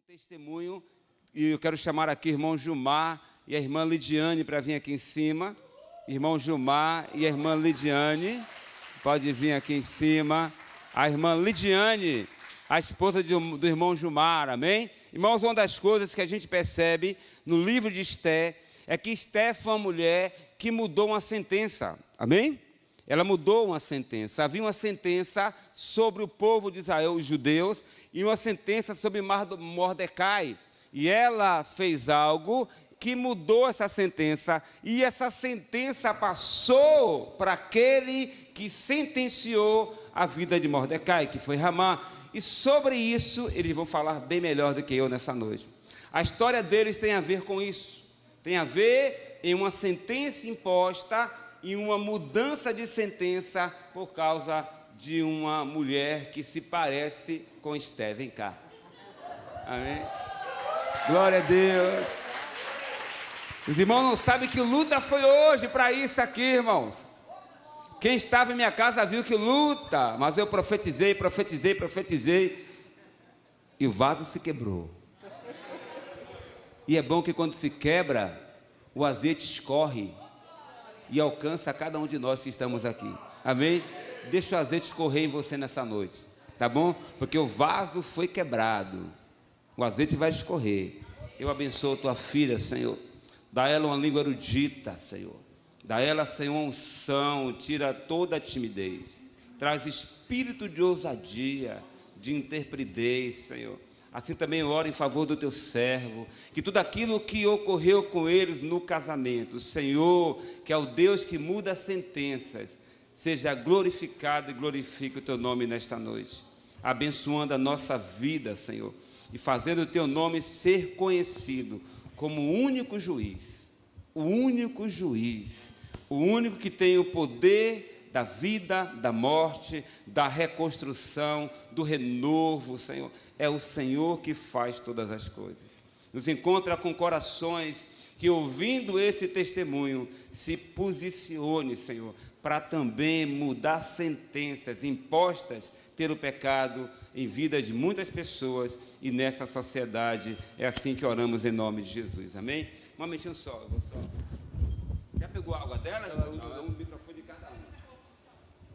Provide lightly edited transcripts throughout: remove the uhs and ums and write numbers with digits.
Testemunho, e eu quero chamar aqui o irmão Gilmar e a irmã Lidiane para vir aqui em cima. Irmão Gilmar e a irmã Lidiane, pode vir aqui em cima. A irmã Lidiane, a esposa do irmão Gilmar, amém? Irmãos, uma das coisas que a gente percebe no livro de Esté é que Esté foi uma mulher que mudou uma sentença, amém? Ela mudou uma sentença. Havia uma sentença sobre o povo de Israel, os judeus, e uma sentença sobre Mordecai. E ela fez algo que mudou essa sentença, e essa sentença passou para aquele que sentenciou a vida de Mordecai, que foi Hamã. E sobre isso, eles vão falar bem melhor do que eu nessa noite. A história deles tem a ver com isso. Tem a ver em uma sentença imposta, em uma mudança de sentença por causa de uma mulher que se parece com Esté. Vem cá. Amém? Glória a Deus. Os irmãos não sabem que luta foi hoje para isso aqui, irmãos. Quem estava em minha casa viu que luta, mas eu profetizei, e o vaso se quebrou. E é bom que quando se quebra, o azeite escorre e alcança cada um de nós que estamos aqui. Amém? Deixa o azeite escorrer em você nessa noite, tá bom? Porque o vaso foi quebrado, o azeite vai escorrer. Eu abençoo tua filha, Senhor. Dá ela uma língua erudita, Senhor. Dá ela, Senhor, uma unção. Tira toda a timidez. Traz espírito de ousadia, de intrepidez, Senhor. Assim também eu oro em favor do teu servo, que tudo aquilo que ocorreu com eles no casamento, o Senhor, que é o Deus que muda sentenças, seja glorificado e glorifique o teu nome nesta noite, abençoando a nossa vida, Senhor, e fazendo o teu nome ser conhecido como o único juiz, o único que tem o poder da vida, da morte, da reconstrução, do renovo, Senhor. É o Senhor que faz todas as coisas. Nos encontra com corações que, ouvindo esse testemunho, se posicione, Senhor, para também mudar sentenças impostas pelo pecado em vida de muitas pessoas e nessa sociedade. É assim que oramos em nome de Jesus. Amém? Um momentinho só, eu vou só. Já pegou a água dela? Ela usa um microfone de cada um.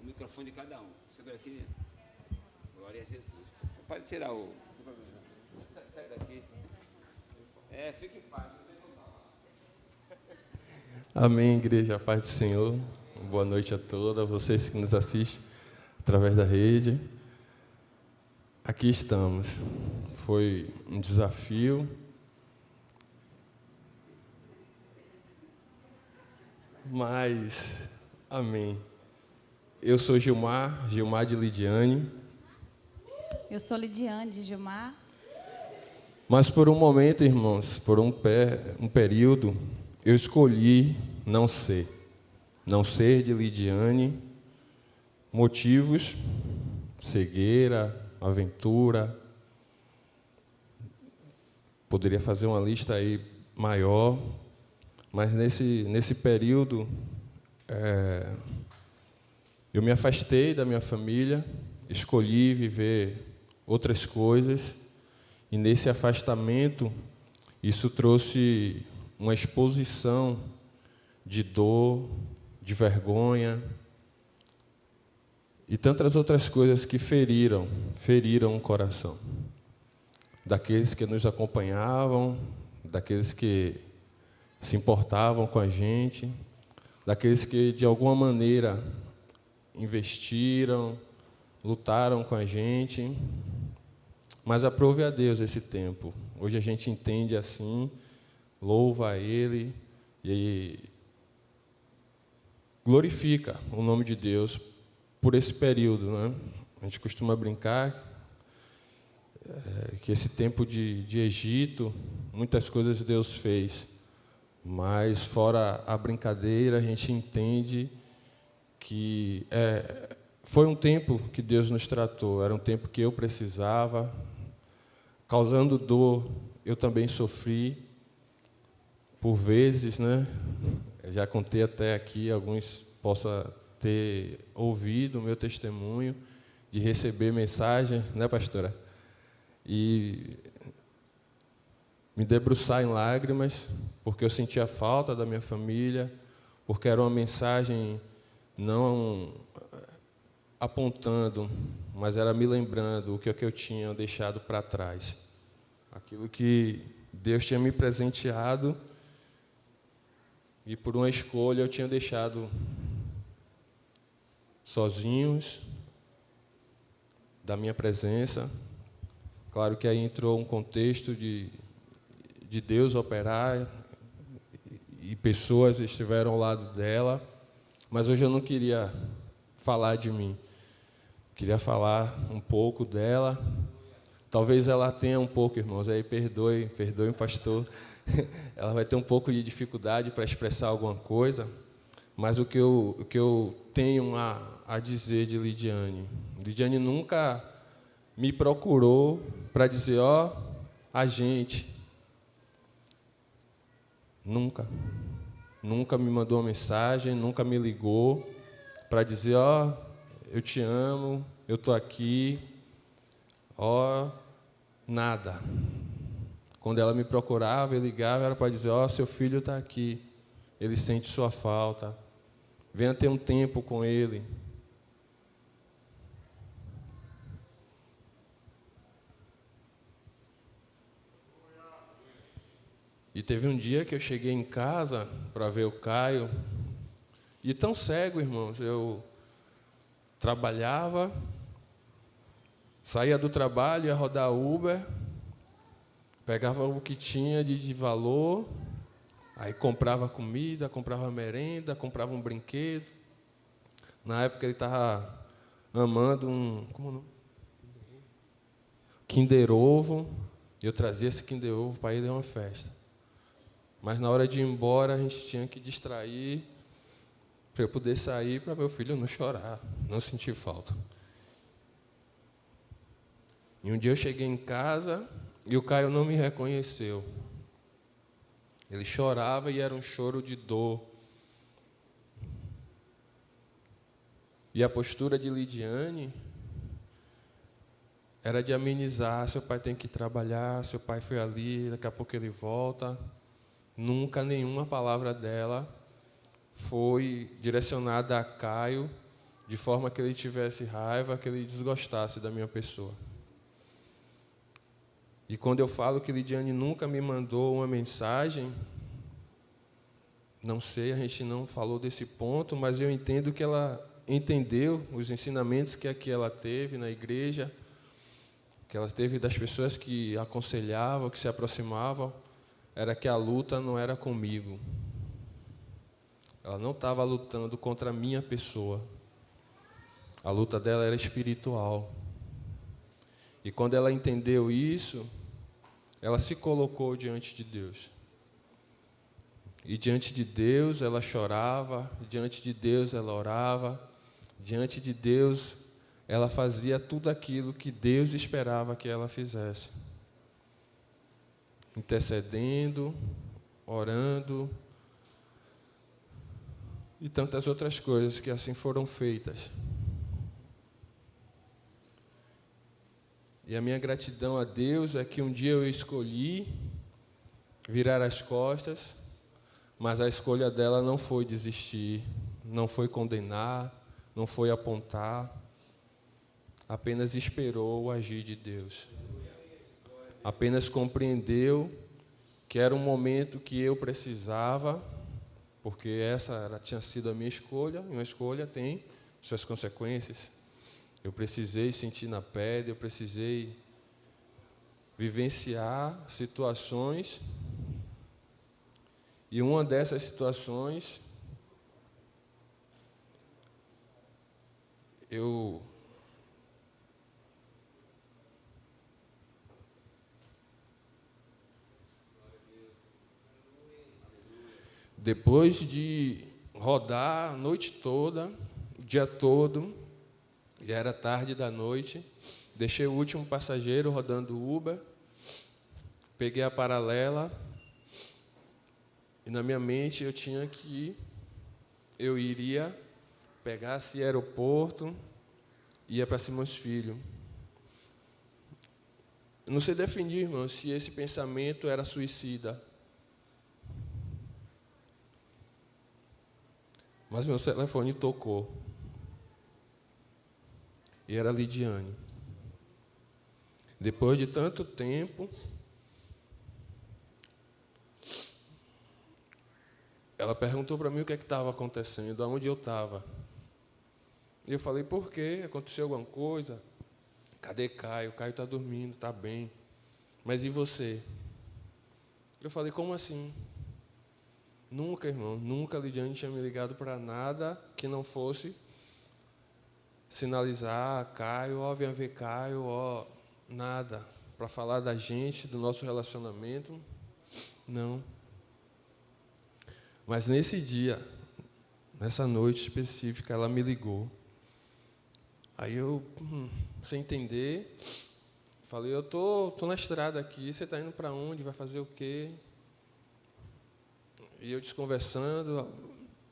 O microfone de cada um. Segura aqui. Glória a Jesus. Você pode tirar o... Sai daqui. Fique em paz. Amém, igreja, a paz do Senhor. Boa noite a todos, vocês que nos assistem através da rede. Aqui estamos. Foi um desafio. Mas, amém. Eu sou Gilmar de Lidiane. Eu sou Lidiane de Gilmar. Mas por um momento, irmãos, por um período, eu escolhi não ser de Lidiane. Motivos: cegueira, aventura. Poderia fazer uma lista aí maior, mas nesse período eu me afastei da minha família, escolhi viver outras coisas, e nesse afastamento isso trouxe uma exposição de dor, de vergonha e tantas outras coisas que feriram o coração daqueles que nos acompanhavam, daqueles que se importavam com a gente, daqueles que de alguma maneira investiram, lutaram com a gente. Mas aprove a Deus esse tempo. Hoje a gente entende assim, louva a Ele e glorifica o nome de Deus por esse período, né? A gente costuma brincar que esse tempo de Egito, muitas coisas Deus fez, mas fora a brincadeira, a gente entende que foi um tempo que Deus nos tratou, era um tempo que eu precisava, causando dor, eu também sofri, por vezes, né? Eu já contei até aqui, alguns possam ter ouvido o meu testemunho, de receber mensagem, né, pastora? E me debruçar em lágrimas, porque eu sentia falta da minha família, porque era uma mensagem não apontando, mas era me lembrando o que eu tinha deixado para trás. Aquilo que Deus tinha me presenteado e, por uma escolha, eu tinha deixado sozinhos da minha presença. Claro que aí entrou um contexto de Deus operar e pessoas estiveram ao lado dela, mas hoje eu não queria falar de mim. Queria falar um pouco dela. Talvez ela tenha um pouco, irmãos, aí perdoe o pastor. Ela vai ter um pouco de dificuldade para expressar alguma coisa, mas o que eu tenho a dizer de Lidiane. Lidiane nunca me procurou para dizer, a gente. Nunca me mandou uma mensagem, nunca me ligou para dizer, eu te amo, eu estou aqui, nada. Quando ela me procurava e ligava, era para dizer, seu filho está aqui, ele sente sua falta, venha ter um tempo com ele. E teve um dia que eu cheguei em casa para ver o Caio, e tão cego, irmãos, eu trabalhava, saía do trabalho, ia rodar Uber, pegava o que tinha de valor, aí comprava comida, comprava merenda, comprava um brinquedo. Na época ele estava amando Kinder Ovo, e eu trazia esse Kinder Ovo para ele em uma festa. Mas na hora de ir embora, a gente tinha que distrair para eu poder sair, para meu filho não chorar, não sentir falta. E um dia eu cheguei em casa e o Caio não me reconheceu. Ele chorava e era um choro de dor. E a postura de Lidiane era de amenizar, seu pai tem que trabalhar, seu pai foi ali, daqui a pouco ele volta. Nunca nenhuma palavra dela foi direcionada a Caio de forma que ele tivesse raiva, que ele desgostasse da minha pessoa. E quando eu falo que Lidiane nunca me mandou uma mensagem, não sei, a gente não falou desse ponto, mas eu entendo que ela entendeu os ensinamentos que aqui ela teve na igreja, que ela teve das pessoas que aconselhavam, que se aproximavam, era que a luta não era comigo. Ela não estava lutando contra a minha pessoa. A luta dela era espiritual. E quando ela entendeu isso, ela se colocou diante de Deus. E diante de Deus ela chorava, diante de Deus ela orava, diante de Deus ela fazia tudo aquilo que Deus esperava que ela fizesse. Intercedendo, orando e tantas outras coisas que assim foram feitas. E a minha gratidão a Deus é que um dia eu escolhi virar as costas, mas a escolha dela não foi desistir, não foi condenar, não foi apontar, apenas esperou o agir de Deus. Apenas compreendeu que era um momento que eu precisava, porque essa tinha sido a minha escolha, e uma escolha tem suas consequências. Eu precisei sentir na pele, eu precisei vivenciar situações, e uma dessas situações, depois de rodar a noite toda, o dia todo, já era tarde da noite, deixei o último passageiro rodando o Uber, peguei a paralela, e na minha mente eu tinha que eu iria pegar esse aeroporto, ia para Simões Filho. não sei definir, irmão, se esse pensamento era suicida. Mas meu telefone tocou. E era Lidiane. Depois de tanto tempo, ela perguntou para mim o que é que estava acontecendo, aonde eu estava. E eu falei, por quê? Aconteceu alguma coisa? Cadê Caio? Caio está dormindo, está bem. Mas e você? Eu falei, como assim? Nunca, irmão, nunca a Lidiane tinha me ligado para nada que não fosse sinalizar, Caio, ó, venha ver Caio, ó, nada. Para falar da gente, do nosso relacionamento, não. Mas nesse dia, nessa noite específica, ela me ligou. Aí eu, sem entender, falei, eu tô na estrada aqui, você está indo para onde? Vai fazer o quê? E eu desconversando,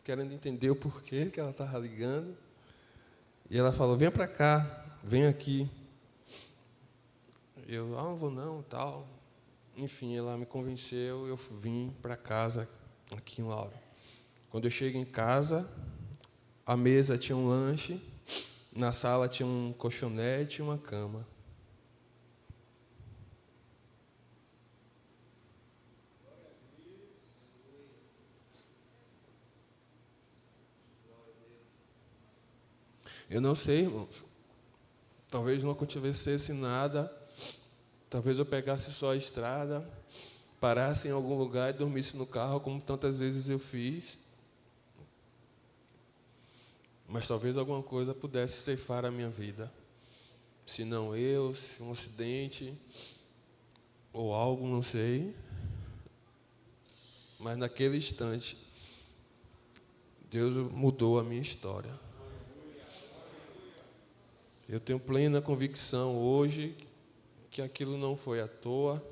querendo entender o porquê que ela estava ligando. E ela falou, venha para cá, vem aqui. Eu, não vou não, tal. Enfim, ela me convenceu, eu vim para casa, aqui em Lauro. Quando eu chego em casa, a mesa tinha um lanche, na sala tinha um colchonete e uma cama. Eu não sei, irmãos. Talvez não acontecesse nada. Talvez eu pegasse só a estrada, parasse em algum lugar e dormisse no carro, como tantas vezes eu fiz. Mas talvez alguma coisa pudesse ceifar a minha vida. Se não eu, se um acidente, ou algo, não sei. Mas naquele instante, Deus mudou a minha história. Eu tenho plena convicção hoje que aquilo não foi à toa,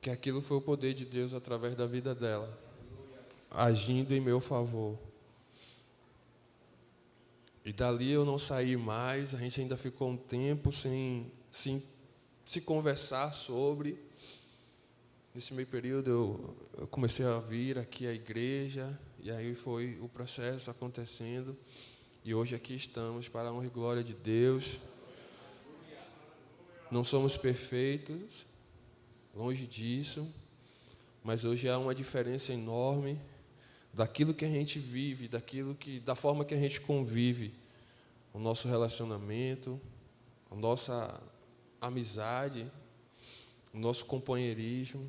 que aquilo foi o poder de Deus através da vida dela, agindo em meu favor. E dali eu não saí mais, a gente ainda ficou um tempo sem se conversar sobre. Nesse meio período eu comecei a vir aqui à igreja, e aí foi o processo acontecendo. E hoje aqui estamos para a honra e glória de Deus. Não somos perfeitos, longe disso, mas hoje há uma diferença enorme daquilo que a gente vive, da forma que a gente convive, o nosso relacionamento, a nossa amizade, o nosso companheirismo.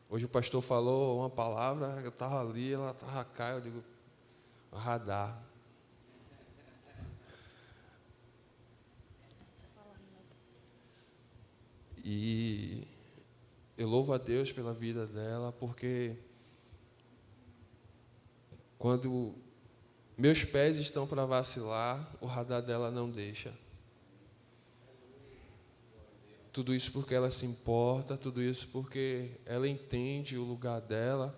Hoje o pastor falou uma palavra, eu estava ali, ela estava cá, eu digo, radar. E eu louvo a Deus pela vida dela, porque quando meus pés estão para vacilar, o radar dela não deixa. Tudo isso porque ela se importa, tudo isso porque ela entende o lugar dela,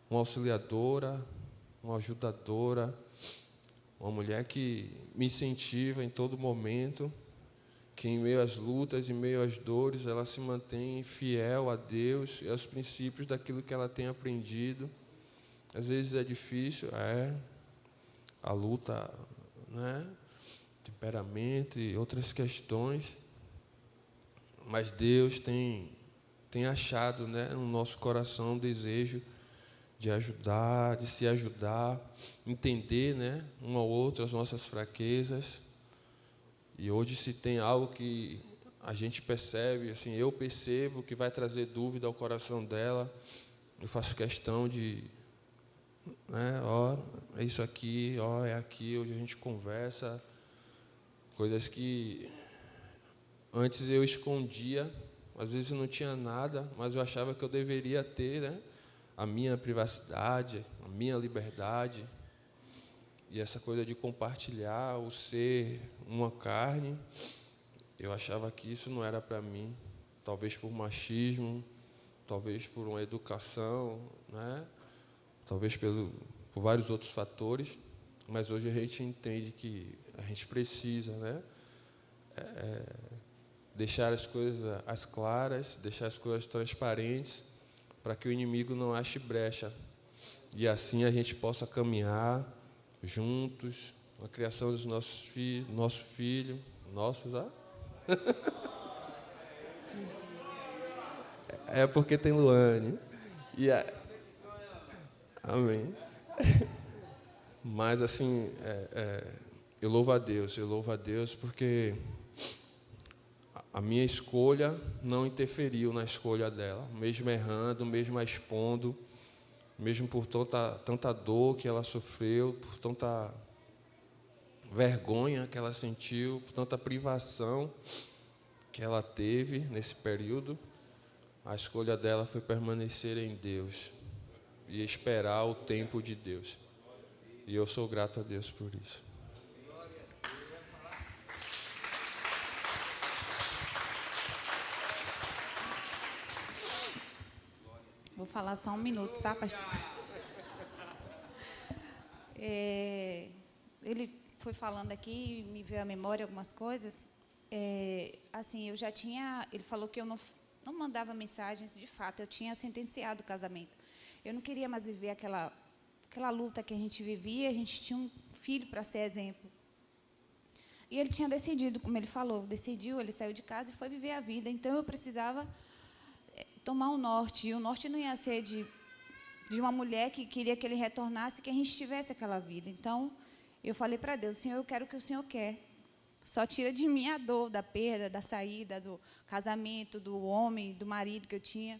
uma auxiliadora, uma ajudadora, uma mulher que me incentiva em todo momento, que em meio às lutas, em meio às dores, ela se mantém fiel a Deus e aos princípios daquilo que ela tem aprendido. Às vezes é difícil, a luta, né? Temperamento e outras questões, mas Deus tem achado, né, no nosso coração um desejo de ajudar, de se ajudar, entender, né, um ao outro as nossas fraquezas. E hoje, se tem algo que a gente percebe, assim, eu percebo que vai trazer dúvida ao coração dela, eu faço questão de, né, é isso aqui, é aqui, hoje a gente conversa, coisas que antes eu escondia, às vezes não tinha nada, mas eu achava que eu deveria ter, né, a minha privacidade, a minha liberdade. E essa coisa de compartilhar o ser uma carne, eu achava que isso não era para mim, talvez por machismo, talvez por uma educação, né? Talvez por vários outros fatores, mas hoje a gente entende que a gente precisa, né, deixar as coisas as claras, deixar as coisas transparentes, para que o inimigo não ache brecha. E assim a gente possa caminhar juntos, na criação dos nossos filhos, nossos, é porque tem Luane. Amém. Mas assim, eu louvo a Deus porque a minha escolha não interferiu na escolha dela, mesmo errando, mesmo a expondo, mesmo por tanta dor que ela sofreu, por tanta vergonha que ela sentiu, por tanta privação que ela teve nesse período. A escolha dela foi permanecer em Deus e esperar o tempo de Deus. E eu sou grato a Deus por isso. Vou falar só um minuto, tá, pastor? Ele foi falando aqui, me veio à memória algumas coisas. Assim, eu já tinha... Ele falou que eu não mandava mensagens, de fato, eu tinha sentenciado o casamento. Eu não queria mais viver aquela luta que a gente vivia, a gente tinha um filho para ser exemplo. E ele tinha decidido, como ele falou, ele saiu de casa e foi viver a vida. Então, eu precisava tomar um norte, e o norte não ia ser de uma mulher que queria que ele retornasse, que a gente tivesse aquela vida. Então, eu falei para Deus, Senhor, eu quero o que o Senhor quer. Só tira de mim a dor da perda, da saída, do casamento, do homem, do marido que eu tinha.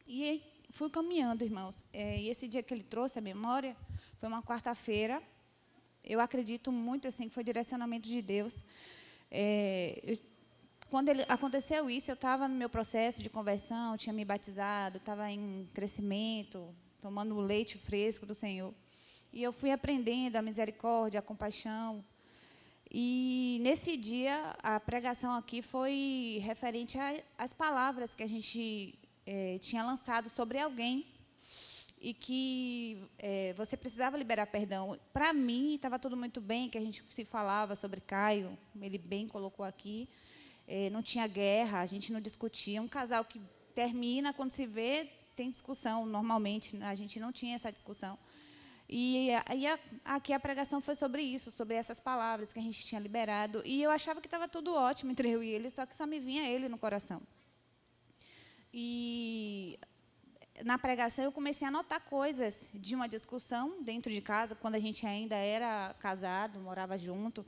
E fui caminhando, irmãos. E esse dia que ele trouxe a memória, foi uma quarta-feira. Eu acredito muito assim, que foi direcionamento de Deus. Quando aconteceu isso, eu estava no meu processo de conversão, tinha me batizado, estava em crescimento, tomando o leite fresco do Senhor. E eu fui aprendendo a misericórdia, a compaixão. E, nesse dia, a pregação aqui foi referente às palavras que a gente tinha lançado sobre alguém e que você precisava liberar perdão. Para mim, estava tudo muito bem, que a gente se falava sobre Caio, ele bem colocou aqui, não tinha guerra, a gente não discutia. Um casal que termina, quando se vê, tem discussão, normalmente, a gente não tinha essa discussão. E aqui a pregação foi sobre isso, sobre essas palavras que a gente tinha liberado. E eu achava que estava tudo ótimo entre eu e ele, só que só me vinha ele no coração. E na pregação eu comecei a notar coisas de uma discussão dentro de casa, quando a gente ainda era casado, morava junto,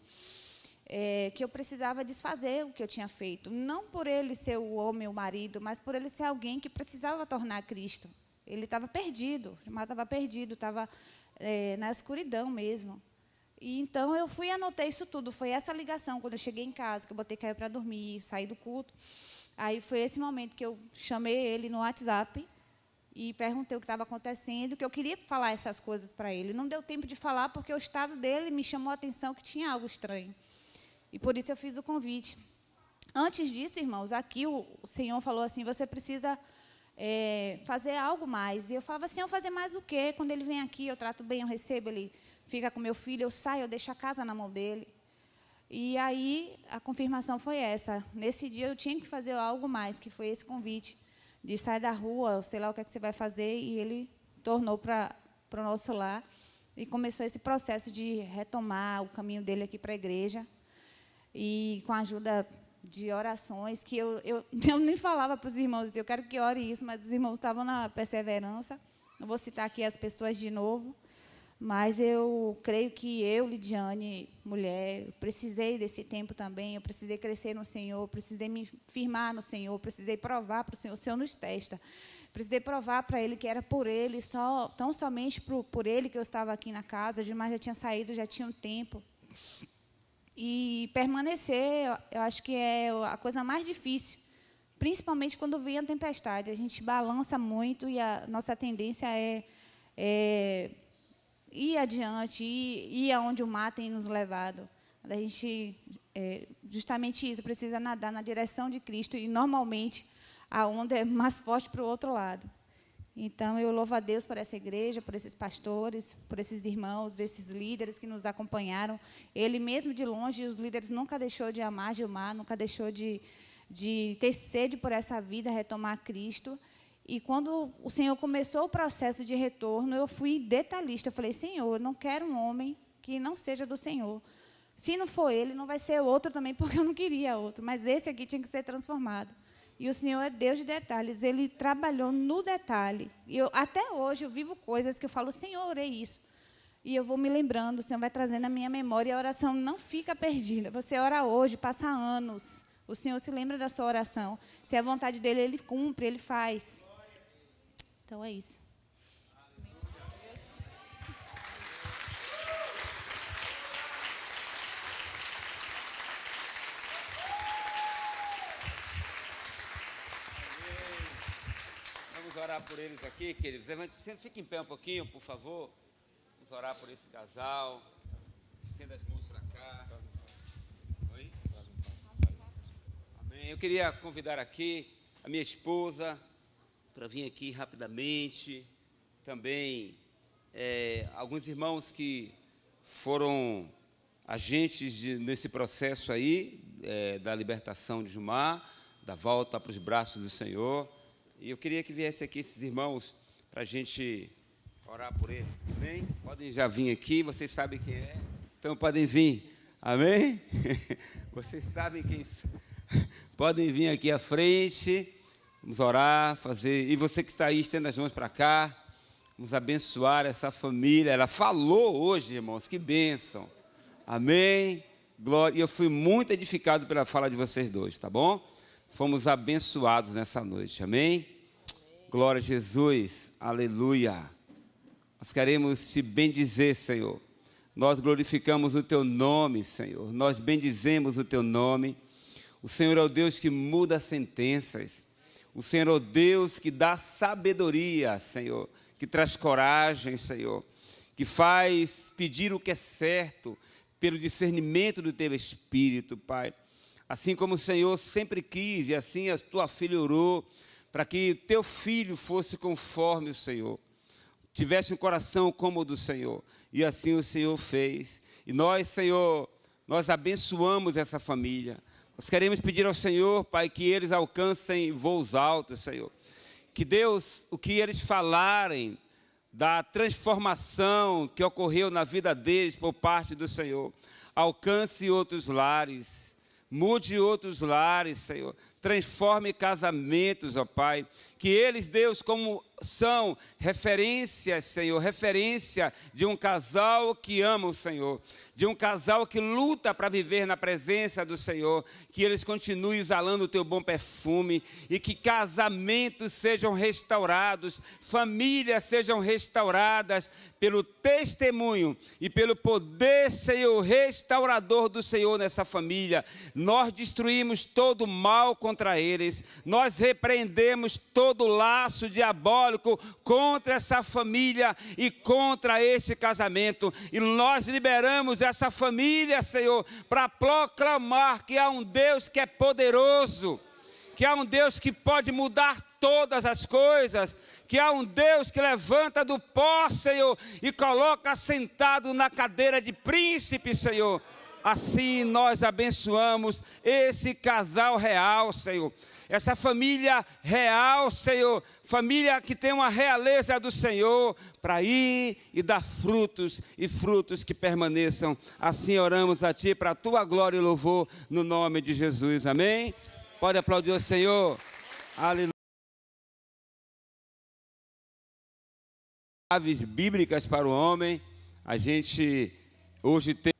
que eu precisava desfazer o que eu tinha feito. Não por ele ser o homem, o marido, mas por ele ser alguém que precisava tornar Cristo. Ele estava perdido, estava na escuridão mesmo. E então eu fui e anotei isso tudo. Foi essa ligação, quando eu cheguei em casa, que eu botei Caio para dormir, saí do culto. Aí foi esse momento que eu chamei ele no WhatsApp e perguntei o que estava acontecendo, que eu queria falar essas coisas para ele. Não deu tempo de falar, porque o estado dele me chamou a atenção que tinha algo estranho. E por isso eu fiz o convite. Antes disso, irmãos, aqui o Senhor falou assim, você precisa fazer algo mais. E eu falava, Senhor, fazer mais o quê? Quando ele vem aqui, eu trato bem, eu recebo, ele fica com meu filho, eu saio, eu deixo a casa na mão dele. E aí a confirmação foi essa. Nesse dia eu tinha que fazer algo mais, que foi esse convite de sair da rua, sei lá o que é que você vai fazer, e ele tornou para o nosso lar e começou esse processo de retomar o caminho dele aqui para a igreja. E com a ajuda de orações, que eu nem falava para os irmãos, eu quero que ore isso, mas os irmãos estavam na perseverança. Não vou citar aqui as pessoas de novo, mas eu creio que eu, Lidiane, mulher, eu precisei desse tempo também, eu precisei crescer no Senhor, eu precisei me firmar no Senhor, eu precisei provar para o Senhor nos testa. Precisei provar para Ele que era por Ele, tão somente por Ele que eu estava aqui na casa, mas já tinha saído, já tinha um tempo. E permanecer, eu acho que é a coisa mais difícil, principalmente quando vem a tempestade. A gente balança muito e a nossa tendência é ir adiante, ir aonde o mar tem nos levado. A gente, justamente isso, precisa nadar na direção de Cristo e, normalmente, a onda é mais forte para o outro lado. Então, eu louvo a Deus por essa igreja, por esses pastores, por esses irmãos, esses líderes que nos acompanharam. Ele mesmo de longe, os líderes nunca deixou de amar Gilmar, nunca deixou de ter sede por essa vida, retomar Cristo. E quando o Senhor começou o processo de retorno, eu fui detalhista. Eu falei, Senhor, eu não quero um homem que não seja do Senhor. Se não for ele, não vai ser outro também, porque eu não queria outro. Mas esse aqui tinha que ser transformado. E o Senhor é Deus de detalhes. Ele trabalhou no detalhe. E até hoje eu vivo coisas que eu falo, Senhor, orei isso. E eu vou me lembrando, o Senhor vai trazendo à minha memória, e a oração não fica perdida. Você ora hoje, passa anos. O Senhor se lembra da sua oração. Se é a vontade dele, ele cumpre, ele faz. Então é isso. Vamos orar por eles aqui, queridos. Fique em pé um pouquinho, por favor. Vamos orar por esse casal. Estenda as mãos para cá. Oi? Amém. Eu queria convidar aqui a minha esposa para vir aqui rapidamente. Também alguns irmãos que foram agentes nesse processo aí, da libertação de Gilmar, da volta para os braços do Senhor. E eu queria que viesse aqui esses irmãos para a gente orar por eles. Amém? Podem já vir aqui, vocês sabem quem é. Então podem vir. Amém? Vocês sabem quem são. Podem vir aqui à frente. Vamos orar, fazer. E você que está aí, estenda as mãos para cá. Vamos abençoar essa família. Ela falou hoje, irmãos, que bênção. Amém? Glória. E eu fui muito edificado pela fala de vocês dois, tá bom? Fomos abençoados nessa noite, amém? Glória a Jesus, aleluia. Nós queremos te bendizer, Senhor. Nós glorificamos o teu nome, Senhor. Nós bendizemos o teu nome. O Senhor é o Deus que muda sentenças. O Senhor é o Deus que dá sabedoria, Senhor. Que traz coragem, Senhor. Que faz pedir o que é certo pelo discernimento do teu Espírito, Pai. Assim como o Senhor sempre quis, e assim a tua filha orou, para que teu filho fosse conforme o Senhor, tivesse um coração como o do Senhor, e assim o Senhor fez. E nós, Senhor, nós abençoamos essa família. Nós queremos pedir ao Senhor, Pai, que eles alcancem voos altos, Senhor. Que Deus, o que eles falarem da transformação que ocorreu na vida deles por parte do Senhor, alcance outros lares. Mude outros lares, Senhor. Transforme casamentos, ó Pai. Que eles, Deus, como são referências, Senhor, referência de um casal que ama o Senhor, de um casal que luta para viver na presença do Senhor, que eles continuem exalando o teu bom perfume e que casamentos sejam restaurados, famílias sejam restauradas pelo testemunho e pelo poder, Senhor, restaurador do Senhor nessa família. Nós destruímos todo o mal contra eles, nós repreendemos todo laço diabólico contra essa família e contra esse casamento, e nós liberamos essa família, Senhor, para proclamar que há um Deus que é poderoso, que há um Deus que pode mudar todas as coisas, que há um Deus que levanta do pó, Senhor, e coloca sentado na cadeira de príncipe, Senhor. Assim nós abençoamos esse casal real, Senhor. Essa família real, Senhor. Família que tem uma realeza do Senhor para ir e dar frutos e frutos que permaneçam. Assim oramos a Ti para a Tua glória e louvor no nome de Jesus. Amém? Pode aplaudir o Senhor. Aleluia. Chaves bíblicas para o homem. A gente hoje tem